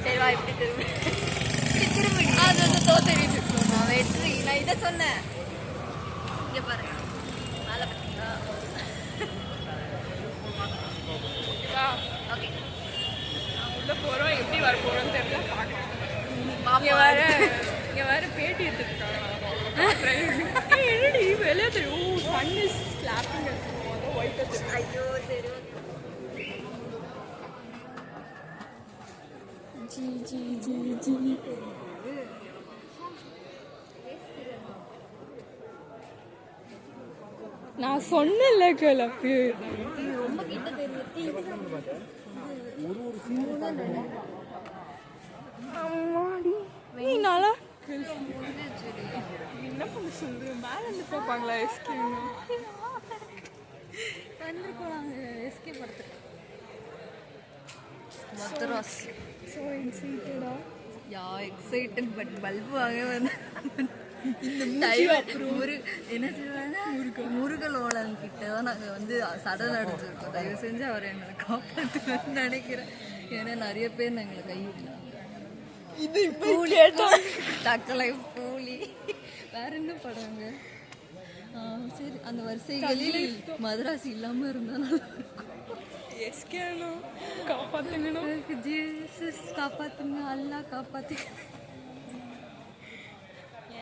சரிவா இப்படி திரும்ப அது வந்து தெரியுது நான் வெற்றி நான் இதை சொன்னேன் இங்கே பாருங்க மேலே பார்த்தீங்களா ஓகே உள்ள போகிறோம் எப்படி வர போகிறோம்னு தெரியல பார்க்கலாம் இங்கே வேறு பேட்டி எடுத்துருக்காங்க என்னடி வெளியே தெரியும் சன் இஸ் ஸ்லாப்பிங் ஒயிட் ஐயோ சரி ஜி ஜி ஜி ஜி நான் சொன்னேன்ல கிளப்பு ரொம்ப கிட்ட அம்மாடி நீ நல்லா என்ன பண்ண சொல்ற மேல இருந்து பார்ப்பாங்களா எஸ்கே வந்திருக்கோம் நாங்கள் எஸ்கே படத்துக்கு மதுராஸ் ஸோ எக்ஸைட்டடா யா எக்ஸைட்டட் பட் பல்பு வாங்க வந்து இந்த என்ன சொல்லுவாங்க முருகலோளன் கிட்ட தான் நாங்கள் வந்து சடல் அடைஞ்சிருக்கோம் தயவு செஞ்சு அவர் எங்களை காப்பாற்றுவேன்னு நினைக்கிறேன் ஏன்னா நிறைய பேர் எங்களை கைவிடலாம் இது தக்கலை கூலி வேற என்ன படங்க சரி அந்த வரிசைகளில் மதராசி இல்லாமல் இருந்தாலும் எஸ்கேனோ காப்பாற்றுங்கண்ணா ஜீசஸ் காப்பாற்றுங்க அல்லா காப்பாற்றுங்க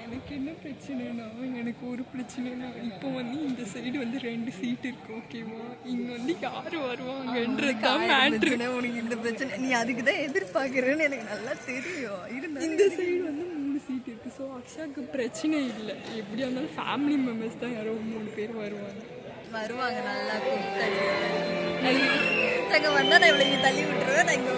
எனக்கு என்ன பிரச்சனைனா எனக்கு ஒரு பிரச்சனைனா இப்போ வந்து இந்த சைடு வந்து 2 சீட் இருக்கு ஓகேவா இங்கே வந்து யார் வருவாங்கன்றதுதான் மேட்ரு உனக்கு இந்த பிரச்சனை நீ அதுக்கு தான் எதிர்பார்க்குறேன்னு எனக்கு நல்லா தெரியும் இந்த சைடு வந்து 3 சீட் இருக்கு ஸோ அக்ஷாவுக்கு பிரச்சனை இல்லை எப்படியா இருந்தாலும் ஃபேமிலி மெம்பர்ஸ் தான் யாரோ 3 பேர் வருவாங்க நல்லா நாங்கள் வந்தால் நான் இவ்வளோ தள்ளி விட்டுருவேன் நான் இங்கே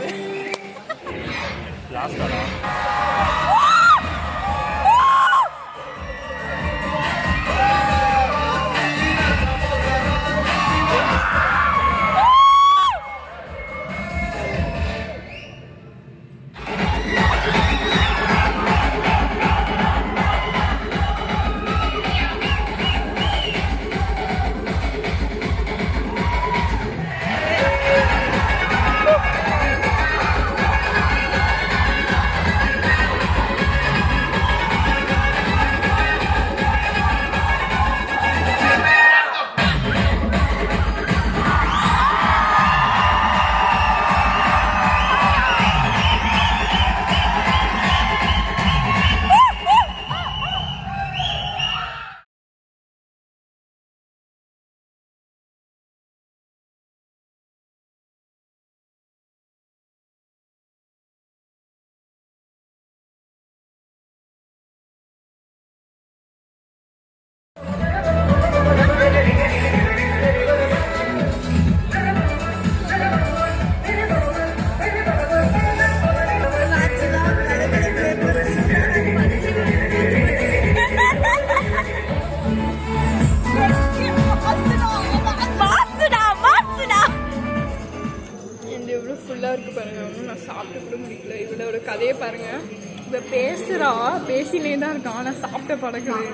ஃபுல்லாக இருக்குது பாருங்கள் ஒன்றும் நான் சாப்பிட்டு கூட முடிக்கல இவளோட கதையை பாருங்கள் இப்போ பேசுகிறா பேசினே தான் இருக்கான் ஆனால் சாப்பிட்ட பழக்கம்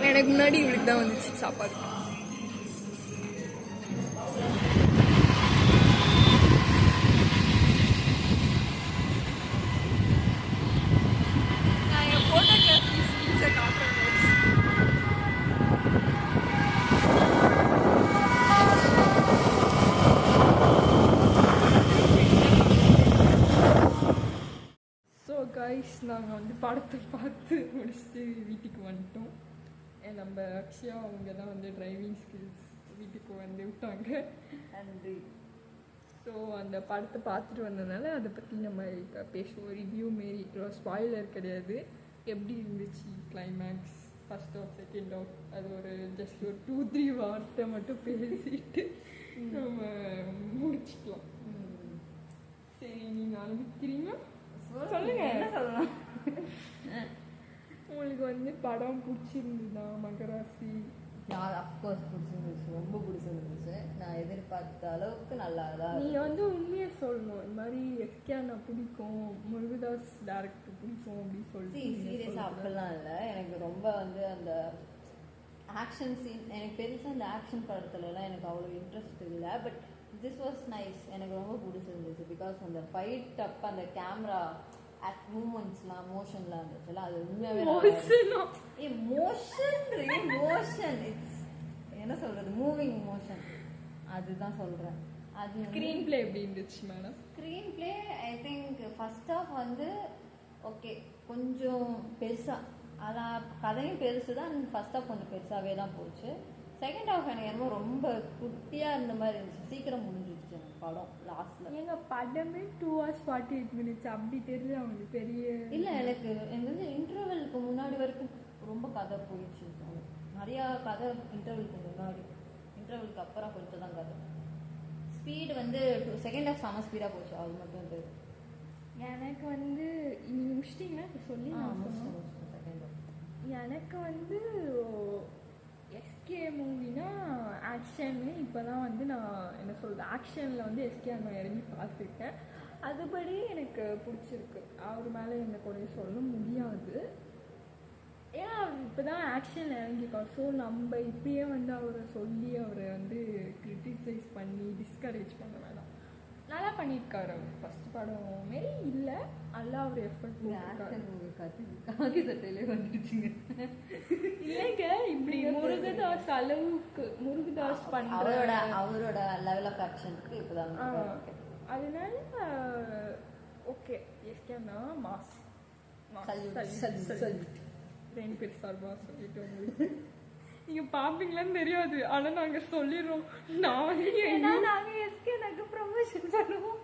எனக்கு முன்னாடி இவளுக்கு தான் வந்துச்சு சாப்பாடு நான் என் ஃபோட்டோகிராஃபி ஸ்கில்ஸை காட்டுறேன் கைஸ் நாங்கள் வந்து படத்தை பார்த்து முடிச்சுட்டு வீட்டுக்கு வந்துட்டோம் நம்ம அக்ஷயா அவங்க தான் வந்து டிரைவிங் ஸ்கில்ஸ் வீட்டுக்கு வந்து விட்டாங்க நன்றி ஸோ அந்த படத்தை பார்த்துட்டு வந்ததுனால அதை பற்றி நம்ம பேசுவோம் ரிவ்யூ மாரி ஸ்பாயிலர் கிடையாது எப்படி இருந்துச்சு climax first half second half அது ஒரு ஜஸ்ட் ஒரு 2-3 வார்த்தை மட்டும் பேசிட்டு நம்ம முடிச்சுக்கலாம் சரி நீங்கள் ஆரம்பிக்கிறீங்க சொல்லுங்க என்ன சொல்லலாம் உங்களுக்கு வந்து படம் பிடிச்சிருந்ததா மகராசி அஃப்கோர்ஸ் பிடிச்சிருந்துச்சு ரொம்ப பிடிச்சிருந்துச்சு நான் எதிர்பார்த்த அளவுக்கு நல்லா தான் நீங்கள் வந்து உண்மையை சொல்லணும் இந்த மாதிரி எஸ்கே நான் பிடிக்கும் முருகதாஸ் டேரக்டர் பிடிக்கும் அப்படின்னு சொல்லிட்டு சீரியஸாக அப்படிலாம் இல்லை எனக்கு ரொம்ப வந்து அந்த ஆக்ஷன் சீன் எனக்கு பெருசாக அந்த ஆக்ஷன் படத்துலலாம் எனக்கு அவ்வளோ இன்ட்ரெஸ்ட் இல்லை பட் திஸ் வாஸ் நைஸ். எனக்கு ரொம்ப பிடிச்சிருந்துச்சு. பிகாஸ் அந்த ஃபைட் அப்போ அந்த கேமரா மூமெண்ட்ஸ்லாம் மோஷன்லாம் இருந்துச்சுல, அது உண்மையாகவே மோஷன் இட்ஸ் என்ன சொல்கிறது, மூவிங் மோஷன், அதுதான் சொல்கிறேன். அது ஸ்க்ரீன் பிளே எப்படி இருந்துச்சு மேடம்? Screenplay I think first half வந்து ஓகே கொஞ்சம் பெருசாக, அதான் கதையும் பெருசு தான், ஃபர்ஸ்ட் ஆஃப் கொஞ்சம் பெருசாகவே தான் போச்சு. செகண்ட் ஹாஃப் எனக்கு என்னமோ ரொம்ப குட்டியாக இருந்த மாதிரி இருந்துச்சு, சீக்கிரம் முடிஞ்சிடுச்சு எனக்கு படம் லாஸ்ட்டில். எங்கள் படமே 2 hours 48 minutes அப்படி தெரியுது அவங்களுக்கு பெரிய இல்லை. எனக்கு வந்து இன்டர்வெலுக்கு முன்னாடி வரைக்கும் ரொம்ப கதை போயிடுச்சு, நிறையா கதை இன்டர்வெலுக்கு முன்னாடி, இன்டர்வெலுக்கு அப்புறம் கொஞ்சம் தான் கதை. ஸ்பீடு வந்து செகண்ட் ஹாஃப் செம ஸ்பீடாக போச்சு, அது மட்டும் தெரியும். எனக்கு வந்து நீங்கள் முடிச்சிட்டிங்களா இப்போ சொல்லி செகண்ட் ஹாஃப் எனக்கு வந்து எஸ்கே மூவினா ஆக்ஷன்னு இப்போ தான் வந்து நான் என்ன சொல்கிறது, ஆக்ஷனில் வந்து எஸ்கே நான் இறங்கி பார்த்துருக்கேன். அதுபடி எனக்கு பிடிச்சிருக்கு. அவர் மேலே என்ன குறைய சொல்ல முடியாது. ஏன்னா அவர் இப்போ தான் ஆக்ஷனில் இறங்கியிருக்கார். ஸோ நம்ம இப்பயே வந்து அவரை சொல்லி அவரை வந்து கிரிட்டிசைஸ் பண்ணி டிஸ்கரேஜ் பண்ண வேணாம். நல்லா பண்ணியிருக்காரு அவர். ஃபர்ஸ்ட் படம் மாரி இல்லை, நல்லா அவர் எஃபர்ட் காக்கி சட்டையிலே வந்துடுச்சுங்க. இல்லைங்க, இப்படி முருகதாஸ் அளவுக்கு முருகதாஸ் பண்ணுற அவரோட லெவல் ஆஃப் ஆக்ஷனுக்கு இப்போதான். அதனால ஓகே, எஸ்கேனா மாஸ் ரெண்டு பேர் சார்பாக சொல்லிட்டு உங்களுக்கு நீங்கள் பார்ப்பீங்களான்னு தெரியாது, ஆனால் நாங்கள் சொல்லிடுறோம். நாங்கள் எஸ்கே நாங்கள் ப்ரமோஷன் பண்ணுவோம்.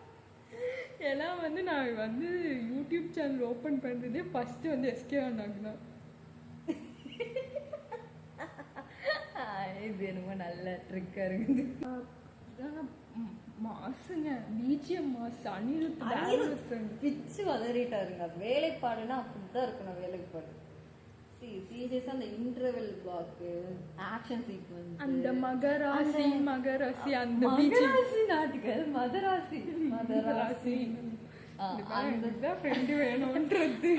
ஏன்னா வந்து நான் வந்து யூடியூப் சேனல் ஓப்பன் பண்ணுறதே ஃபஸ்ட்டு வந்து எஸ்கே அண்ணாக்கு தான். இது என்னமோ நல்ல ட்ரிக்காக இருக்குது. மாசுங்க, பிஜிஎம் மாசு. அனிருத் பிச்சு வதறிட்டாருங்க. வேலைப்பாடுன்னா அப்படிதான் இருக்கணும். வேலைப்பாடு சீரியஸா அந்த இன்டர்வெல் பிளாக், ஆக்ஷன் சீக்வென்ஸ், அந்த மகராசி அந்த மகராசி நாட்டுகள், மதராசி அந்த ஃப்ரெண்டு வேணும்ன்றது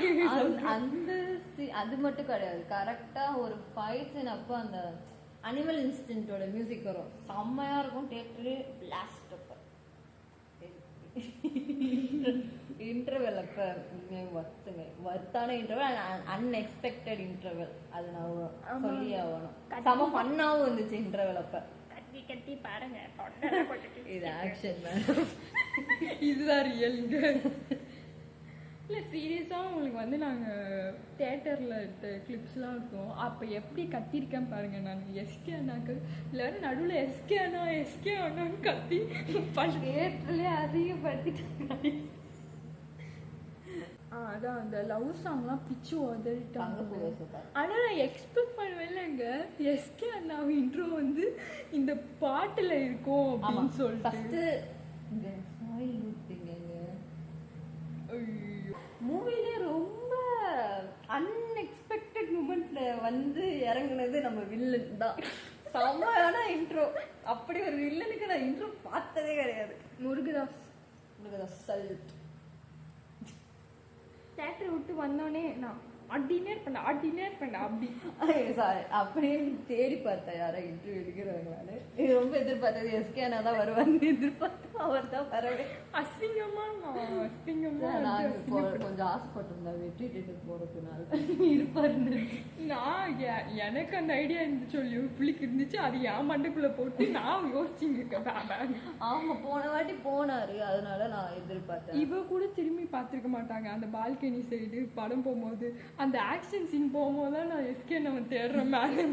அந்த அது மட்டும் கிடையாது. கரெக்டா ஒரு ஃபைட் சீன் அப்போ அந்த அனிமல் இன்ஸ்டின்ட்டோட மியூசிக் வரும், செம்மையா இருக்கும். தியேட்டரு பிளாஸ்ட் அப்ப இன்டர்வெல் அப்ப வர்த்துங்க, வர்த்தான இன்டர்வெல், அன்எக்ஸ்பெக்டட் இன்டர்வெல், அது நான் சொல்லி ஆகணும். செம ஃபன்னாவும் இருந்துச்சு இன்டர்வெல் அப்ப. கட்டி கட்டி பாருங்க, இது ஆக்ஷன் மேடம், இதுதான் ரியல்ங்க. இல்லை சீரியஸாக உங்களுக்கு வந்து நாங்கள் தேட்டரில் எடுத்த கிளிப்ஸ்லாம் இருக்கும், அப்போ எப்படி கத்திருக்கேன் பாருங்கள். நான் எஸ்கே அண்ணாக்கு எல்லோரும் நடுவில் எஸ்கே அண்ணான்னு கத்தி தேட்டர்லேயே அதிகப்படுத்திட்டாங்க. அதான் அந்த லவ் சாங்லாம் பிச்சு உதறிட்டாங்க. ஆனால் நான் எக்ஸ்பெக்ட் பண்ணுவேன்லங்க, எஸ்கே அண்ணா இன்ட்ரோ வந்து இந்த பாட்டில் இருக்கும் அப்படின்னு சொல்லிட்டு மூவிலே ரொம்ப அன்எக்ஸ்பெக்டட் மூமெண்ட்ல வந்து இறங்குனது நம்ம வில்லன் தான். செம்மையான இன்ட்ரோ. அப்படி ஒரு வில்லனுக்கு நான் இன்ட்ரோ பார்த்ததே கிடையாது. முருகதாஸ் சல்யூட். தேட்டரை விட்டு வந்தோடனே நான் ஆர்டினேட் பண்ண அப்படி சாரி அப்படின்னு தேடி பார்த்தேன் யாரோ இன்டர்வியூ எடுக்கிறாங்களான்னு. இது ரொம்ப எதிர்பார்த்தது எஸ்கேனா தான் வருவான்னு எதிர்பார்த்தேன், அவர் தான் வரவே. அசிங்கமா நான் கொஞ்சம் ஆசைப்பட்டிருந்தேன் வெற்றி தேட்டர் போறதுனால இருப்பாரு. நான் எனக்கு அந்த ஐடியா இருந்துச்சு, சொல்லி பிள்ளைக்கு இருந்துச்சு, அது என் மண்டைக்குள்ள போட்டு நான் யோசிச்சுங்க இருக்கேன். ஆமா, போன வாட்டி போனாரு, அதனால நான் எதிர்பார்த்தேன். இவ கூட திரும்பி பார்த்துருக்க மாட்டாங்க அந்த பால்கனி சைடு படம் போகும்போது. அந்த ஆக்ஷன் சீன் போகும்போது தான் நான் எஸ்கே நம்ம தேடுறேன் மேலே.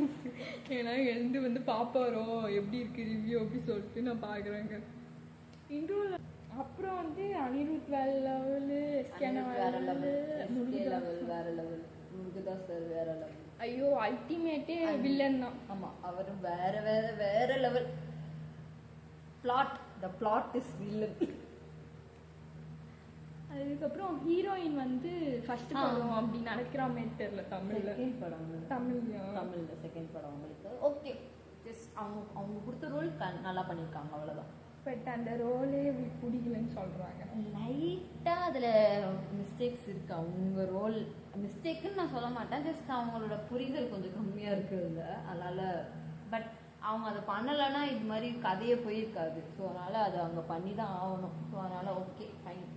ஏன்னா எழுந்து வந்து பார்ப்பாரோ எப்படி இருக்கு ரிவ்யூ அப்படி சொல்லிட்டு நான் பார்க்குறேங்க இன்ட்ரோவில். அப்புறம் வந்து அனிருத் வேற லெவலு, எஸ்கே வேற லெவல், முருகதாஸ் சார் வேற லெவல். ஐயோ அல்டிமேட்டே வில்லன் தான். ஆமா, அவரும் வேற level. The plot is villain. அதுக்கப்புறம் ஹீரோயின் வந்து ஃபர்ஸ்ட் படம் அப்படி நடக்கிற மாதிரி தெரியல. தமிழ்ல செகண்ட் படம் அவங்களுக்கு ஓகே. ஜஸ்ட் அவங்க கொடுத்த ரோல் நல்லா பண்ணியிருக்காங்க, அவ்வளோதான். பட் அந்த ரோலே பிடிக்கலன்னு சொல்கிறாங்க. லைட்டாக அதில் மிஸ்டேக்ஸ் இருக்குது. அவங்க ரோல் மிஸ்டேக்குன்னு நான் சொல்ல மாட்டேன், ஜஸ்ட் அவங்களோட புரிதல் கொஞ்சம் கம்மியாக இருக்குது அதில். அதனால் பட் அவங்க அதை பண்ணலைன்னா இது மாதிரி கதையே போயிருக்காது. ஸோ அதனால் அது அவங்க பண்ணி தான் ஆகணும். ஸோ அதனால் okay fine,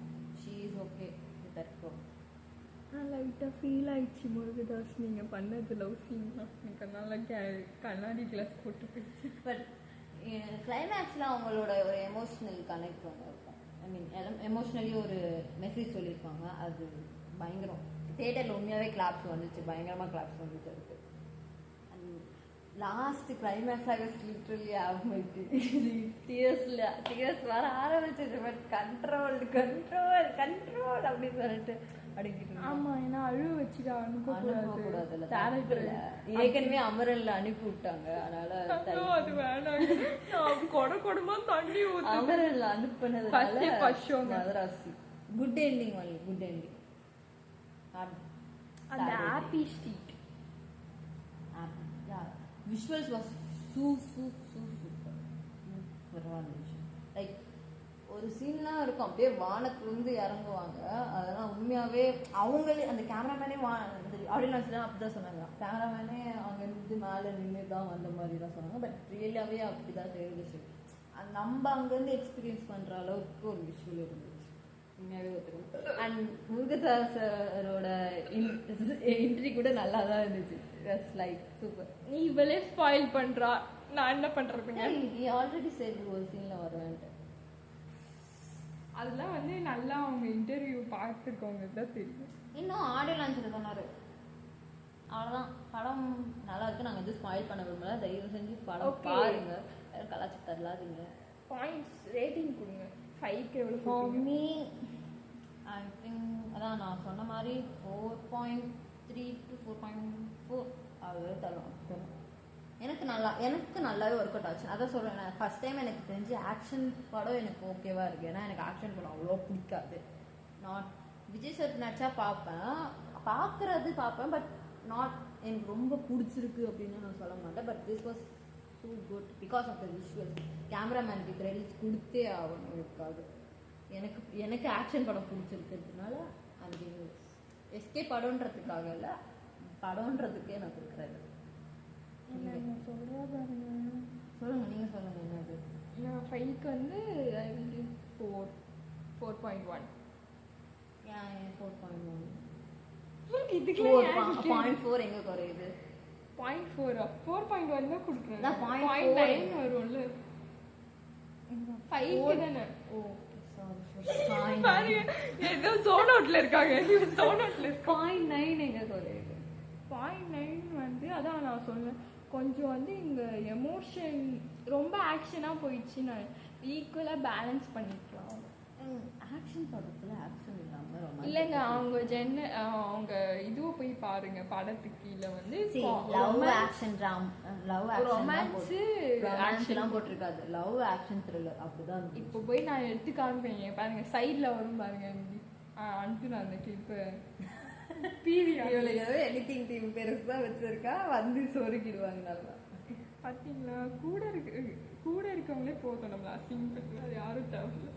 she is okay with that bro. லைட்டாக ஃபீல் ஆயிடுச்சு முருகதாஸ் நீங்கள் பண்ணது லவ் சீன் தான். எனக்கு அதனால கண்ணாடி கிளாஸ் போட்டு போயிடுச்சு. பட் கிளைமேக்ஸில் அவங்களோட ஒரு எமோஷ்னல் கனெக்ட் ஒன்று இருக்கும். ஐ மீன் எமோஷ்னலி ஒரு மெசேஜ் சொல்லியிருப்பாங்க. அது பயங்கரம். தியேட்டரில் உண்மையாகவே கிளாப்ஸ் வந்துச்சு, பயங்கரமாக கிளாப்ஸ் வந்துச்சு. அதுக்கு லாஸ்ட் கிளைமேக்ஸ் ஆக லிட்ரலி ஆகிட்டு டியர்ஸ் வர ஆரம்பிச்சிச்சு. பட் கண்ட்ரோல் கண்ட்ரோல் கண்ட்ரோல் அப்படின்னு சொல்லிட்டு அடிக்கிட்டு. ஆமாம், ஏன்னா அழுவ வச்சுட்டு அனுப்பக்கூடாதுல்ல. ஏற்கனவே அமரல்ல அனுப்பி விட்டாங்க. அதனால அது வேணாம். கொடமா தண்ணி அமரல்ல அனுப்புனது Madharaasi. Good ending only, good ending. அந்த happy street visuals was super like ஒரு சீன்லாம் இருக்கும் அப்படியே வானத்துலேருந்து இறங்குவாங்க. அதெல்லாம் உண்மையாகவே அவங்களே அந்த கேமராமேனே ஆடியன்ஸ்லாம் அப்படி தான் சொன்னாங்க. கேமராமேனே அங்கேருந்து மேலே நின்று தான் வந்த மாதிரி தான் சொன்னாங்க. பட் ரியலாகவே அப்படி தான் தெரிஞ்சிச்சு. நம்ம அங்கேருந்து எக்ஸ்பீரியன்ஸ் பண்ணுற அளவுக்கு ஒரு விஷுவல் இருந்துச்சு உண்மையாகவே ஒத்துக்கணும். அண்ட் முருகதாசரோட என்ட்ரி கூட நல்லா தான் இருந்துச்சு. Like super. நீ இவளே ஸ்பாயில் பண்றா, நான் என்ன பண்றதுங்க? நீ ஆல்ரெடி சரி ஒரு சீன்ல வருவேன்ட்டு. அதெல்லாம் வந்து நல்லா அவங்க இன்டர்வியூ பார்த்துருக்கவங்க தான் தெரியும். இன்னும் ஆடியோ லான்ச்சில் சொன்னார். அவ்வளோதான், படம் நல்லா இருக்கு. நாங்கள் எதுவும் ஸ்பாயில் பண்ண விரும்பல. தயவு செஞ்சு படம் பாருங்க. கலாச்சி தரலாதீங்க. பாயிண்ட்ஸ் ரேட்டிங் கொடுங்க. 5க்கு எவ்வளோ? ஃபார் மீ ஐ திங்க் அதான் நான் சொன்ன மாதிரி 4.3 to 4.4 அது தரும். எனக்கு நல்லாவே ஒர்க் அவுட் ஆச்சு. அதான் சொல்கிறேன், நான் ஃபஸ்ட் டைம் எனக்கு தெரிஞ்சு ஆக்ஷன் படம் எனக்கு ஓகேவா இருக்குது. ஏன்னா எனக்கு ஆக்ஷன் படம் அவ்வளோ பிடிக்காது. நாட் விஜய் சார் நடிச்சா பார்ப்பேன். பட் நாட் எனக்கு ரொம்ப பிடிச்சிருக்கு அப்படின்னு நான் சொல்ல மாட்டேன். But this was too good because of the visuals. கேமராமேனுக்கு கிரெடிட்ஸ் கொடுத்தே ஆகணும் இருக்காது. எனக்கு ஆக்ஷன் படம் பிடிச்சிருக்கிறதுனால அது எஸ்கே படம்ன்றதுக்காக இல்லை, படம்ன்றதுக்கே நான் கொடுக்குறேன். சொல்லுங்க, நீங்கள் சொல்லுங்கள் என்னது. நான் 5க்கு வந்து ஐ வில் கிவ் 4.1. ஏன் 4.1? இதுக்கு 4.4 எங்கே குறையுது? 0.4 4.1 தான் கொடுக்குறேன். 0.9 வரும்ல 5க்கு தானே. ஓ சாரி, பாருங்க ஏதோ ஜோன் அவுட்ல இருக்காங்க. ஜோன் அவுட்ல 0.9 எங்கே குறையுது? 0.9 வந்து அதான் நான் சொன்னேன். கொஞ்சம் வந்து இங்கே எமோஷன் ரொம்ப ஆக்ஷனாக போயிடுச்சு. நான் ஈக்குவலாக பேலன்ஸ் பண்ணிக்கலாம். ஆக்ஷன் படத்தில் ஆக்ஷன் இல்லாமல் இல்லைங்க, அவங்க இதுவும் போய் பாருங்க. படத்துக்கு கீழே வந்து ரொமான்ஸ்லாம் போட்டிருக்காது. லவ் ஆக்ஷன் த்ரில்லர் அப்படிதான். இப்போ போய் நான் எடுத்து காமிப்பேன் பாருங்க. சைடில் வரும் பாருங்க. அனுப்பி நான் அந்த கிளிப்பை எனிதிங் டீம் பெருசாக வச்சிருக்கா வந்து சொருக்கிடுவாங்க. நல்லா பார்த்தீங்களா? கூட இருக்கவங்களே போதும். நம்மள அசிங்கப்பட்டு அது யாரும் தேவையில்லை.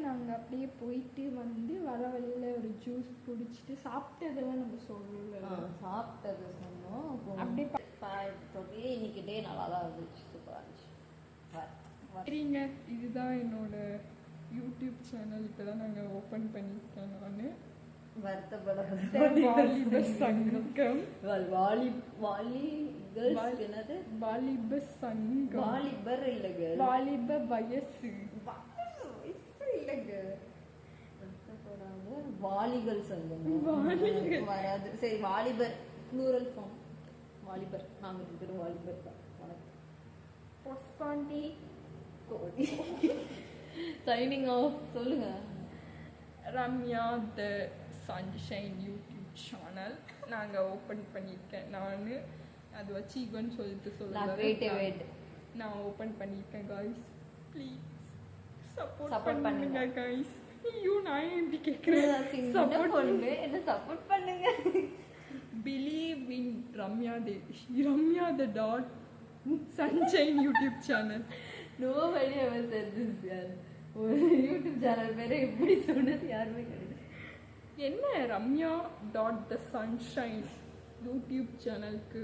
நாங்கள் அப்படியே போயிட்டு வந்து வர வழியில் ஒரு ஜூஸ் குடிச்சிட்டு சாப்பிட்டதெல்லாம் நம்ம சொல்லல. சாப்பிட்டது சொன்னோம். அப்படியே இன்னைக்கு டே நல்லா தான் இருந்துச்சு. சூப்பராக இருந்துச்சு. சரிங்க, இதுதான் என்னோட யூடியூப் சேனல். இப்போ தான் நாங்கள் ஓப்பன் பண்ணியிருக்கேன். நான் வாலிபர் சங்கம். வாலிபர் இல்லைங்க, வாலிப வயசு இல்லைங்க, வாலிகள் சங்கம் வராது. சரி, வாலிபர் ப்ளூரல் ஃபார்ம் வாலிபர். நாங்கள் இருக்கிற வாலிபர் தான். Signing off. சொல்லுங்க. Ramya the sunshine YouTube channel நாங்கள் ஓப்பன் பண்ணியிருக்கேன். நான் அது வச்சு ஈகோன்னு சொல்லிட்டு சொல்லுவேன். நான் ஓப்பன் பண்ணியிருக்கேன். காய்ஸ் ப்ளீஸ் சப்போர்ட் பண்ணுங்க காய்ஸ். ஐயோ நான் எப்படி கேட்குறேன்? சப்போர்ட் பண்ணுங்க, என்ன சப்போர்ட் பண்ணுங்க. Believe in Ramya the dot sunshine YouTube channel. Nobody ever said this யார். ஒரு யூடியூப் சேனல் பேரை எப்படி சொன்னது யாருமே கிடையாது. என்ன ரம்யா டாட் த சன்ஷைன் யூடியூப் சேனலுக்கு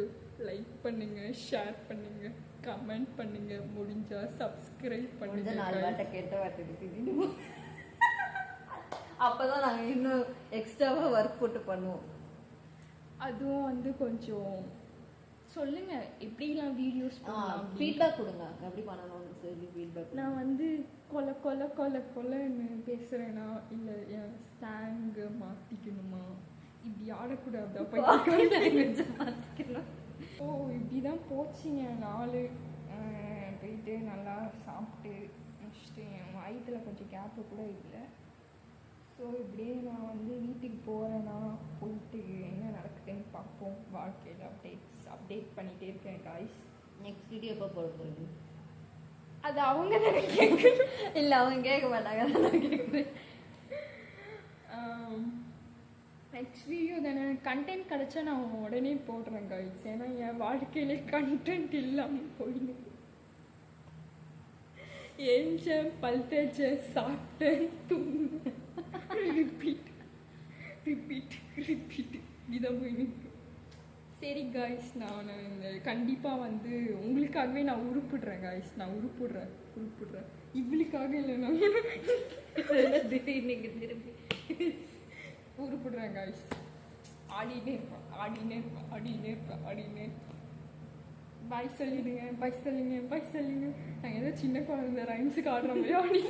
லைக் பண்ணுங்க, ஷேர் பண்ணுங்க, கமெண்ட் பண்ணுங்க, முடிஞ்சா சப்ஸ்கிரைப் முடிஞ்ச பண்ணுங்க 4 வாட்டை கெட்ட வாட்டை திட்டிட்டு அப்பதான் நாங்க இன்னும் எக்ஸ்ட்ராவா ஒர்க் போட்டு பண்ணுவோம். அதுவும் வந்து கொஞ்சம் சொல்லுங்க எப்படிலாம் வீடியோஸ் பண்ணலாம். ஃபீட்பேக் கொடுங்க, எப்படி பண்ணணும்னு சொல்லி ஃபீட்பேக். நான் வந்து கொலன்னு பேசுறேனா இல்லை என் ஸ்டாங்கு மாற்றிக்கணுமா, இப்படி ஆடக்கூடாது மாற்றிக்கணும். ஓ இப்படி தான் போச்சுங்க நாள். போயிட்டு நல்லா சாப்பிட்டு முடிச்சுட்டு என் வயிற்றில் கொஞ்சம் கேப்பு கூட இல்லை. ஸோ இப்படியே நான் வந்து வீட்டுக்கு போகிறேன்னா போயிட்டு என்ன நடக்குதுன்னு பார்ப்போம். வாழ்க்கையில் அப்டேட் பண்ணிகிட்டே இருக்கேன் காய்ஸ். நெக்ஸ்ட் வீடியோ எப்போ போட போகிறது? அது அவங்க தானே கேட்குறேன். இல்லை அவங்க கேட்க மாட்டாங்க, நான் கேட்குறேன். நெக்ஸ்ட் வீடியோ தானே கண்டென்ட் கிடச்சா நான் உடனே போடுறேன் காய்ஸ். ஏன்னா என் வாழ்க்கையிலே கண்டென்ட் இல்லாமல் போயிடும். ஏஞ்சேன், பல் தேய்ச்சேன், சாப்பிட்டேன், தூங்கினேன், ரிப்பீட் இதான் போயிருக்கு. சரி காய்ஸ், நான் இந்த கண்டிப்பாக வந்து உங்களுக்காகவே நான் உருப்பிடுறேன் காய்ஸ். நான் உருப்பிடுறேன் இவளுக்காக இல்லை, நான் திரும்பி உருப்பிடுறேன் காய்ஸ். ஆடினே இருப்பேன். பாய் சொல்லிடுங்க. நாங்கள் ஏதோ சின்ன குழந்தை ரைம்ஸுக்கு ஆடுற மாதிரி ஆடி